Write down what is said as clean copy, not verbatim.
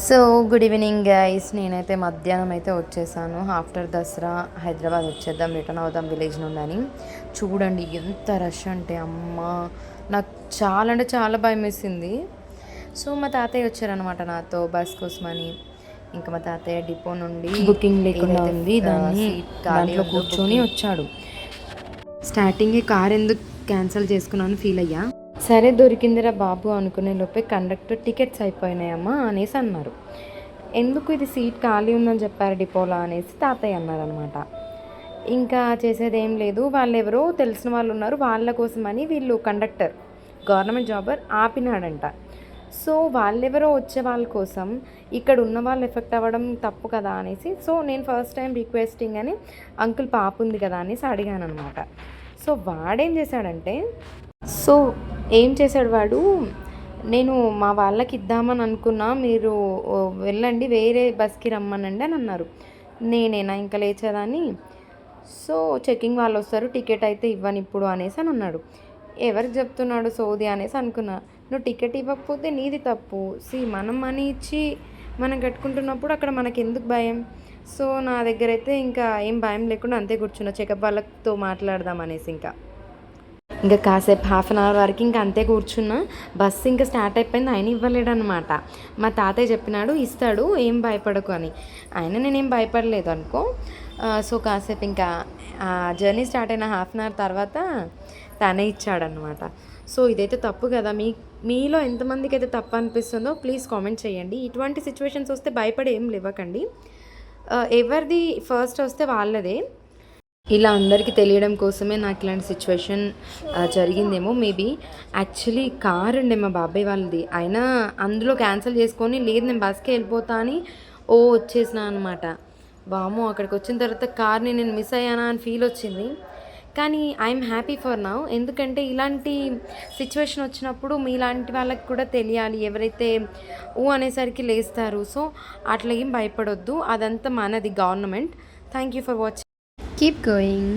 So good evening guys. నేనైతే మధ్యాహ్నం అయితే వచ్చేసాను. ఆఫ్టర్ దసరా హైదరాబాద్ వచ్చేద్దాం, రిటర్న్ అవుదాం విలేజ్ నుండి అని. చూడండి ఎంత రష్ అంటే అమ్మ, నాకు చాలా అంటే చాలా భయం వేసింది. సో మా తాతయ్య వచ్చారనమాట నాతో బస్ కోసమని. ఇంకా మా తాతయ్య డిపో నుండి బుకింగ్ లేకుండా ఉంది దాన్ని దాంట్లో కూర్చొని వచ్చాడు. స్టార్టింగే కార్ ఎందుకు క్యాన్సిల్ చేసుకున్నాను ఫీల్ అయ్యా. సరే దొరికిందిరా బాబు అనుకునే లోపే కండక్టర్ టికెట్స్ అయిపోయినాయమ్మా అనేసి అన్నారు. ఎందుకు ఇది సీట్ ఖాళీ ఉందని చెప్పారు డిపోలా అనేసి తాతయ్య అన్నారనమాట. ఇంకా చేసేది ఏం లేదు, వాళ్ళు ఎవరో తెలిసిన వాళ్ళు ఉన్నారు, వాళ్ళ కోసమని వీళ్ళు కండక్టర్ గవర్నమెంట్ జాబర్ ఆపినాడంట. సో వాళ్ళెవరో వచ్చే వాళ్ళ కోసం ఇక్కడ ఉన్న వాళ్ళు ఎఫెక్ట్ అవ్వడం తప్పు కదా అనేసి, సో నేను ఫస్ట్ టైం రిక్వెస్టింగ్ అని అంకుల్ పాప ఉంది కదా అనేసి అడిగాను అనమాట. సో వాడేం చేశాడంటే, సో ఏం చేశాడు వాడు, నేను మా వాళ్ళకి ఇద్దామని అనుకున్నా, మీరు వెళ్ళండి వేరే బస్కి రమ్మనండి అని అన్నారు. నేనేనా ఇంకా లేచేదాన్ని. సో చెకింగ్ వాళ్ళు వస్తారు, టికెట్ అయితే ఇవ్వను ఇప్పుడు అనేసి అని అన్నాడు. ఎవరికి చెప్తున్నాడు సోది అనేసి అనుకున్నా. నువ్వు టికెట్ ఇవ్వకపోతే నీది తప్పు. మనం మనీ ఇచ్చి మనం కట్టుకుంటున్నప్పుడు అక్కడ మనకి ఎందుకు భయం. సో నా దగ్గర అయితే ఇంకా ఏం భయం లేకుండా అంతే కూర్చున్నా, చెకప్ వాళ్ళతో మాట్లాడదాం అనేసి. ఇంకా కాసేపు హాఫ్ అన్ అవర్ వరకు ఇంకా అంతే కూర్చున్నా. బస్సు ఇంకా స్టార్ట్ అయిపోయింది, ఆయన ఇవ్వలేడు అనమాట. మా తాతయ్య చెప్పినాడు ఇస్తాడు ఏం భయపడకు అని. నేనేం భయపడలేదు అనుకో. సో కాసేపు ఇంకా జర్నీ స్టార్ట్ అయిన హాఫ్ అన్ అవర్ తర్వాత తనే ఇచ్చాడనమాట. సో ఇదైతే తప్పు కదా. మీలో ఎంతమందికి అయితే తప్పు అనిపిస్తుందో ప్లీజ్ కామెంట్ చేయండి. ఇటువంటి సిచ్యువేషన్స్ వస్తే భయపడి ఏం లేవకండి. ఎవరిది ఫస్ట్ వస్తే వాళ్ళదే. ఇలా అందరికీ తెలియడం కోసమే నాకు ఇలాంటి సిచ్యువేషన్ జరిగిందేమో మేబీ. యాక్చువల్లీ కార్ ఉండే మా బాబాయ్ వాళ్ళది, అయినా అందులో క్యాన్సిల్ చేసుకొని లేదు నేను బస్కి వెళ్ళిపోతా అని వచ్చేసిన అనమాట. వామో అక్కడికి వచ్చిన తర్వాత కార్ని నేను మిస్ అయ్యానా అని ఫీల్ వచ్చింది. కానీ ఐఎమ్ హ్యాపీ ఫర్ నౌ. ఎందుకంటే ఇలాంటి సిచ్యువేషన్ వచ్చినప్పుడు మీలాంటి వాళ్ళకి కూడా తెలియాలి, ఎవరైతే అనేసరికి లేస్తారు. సో అట్లా ఏం భయపడొద్దు, అదంతా మనది government. Thank you for watching. Keep going.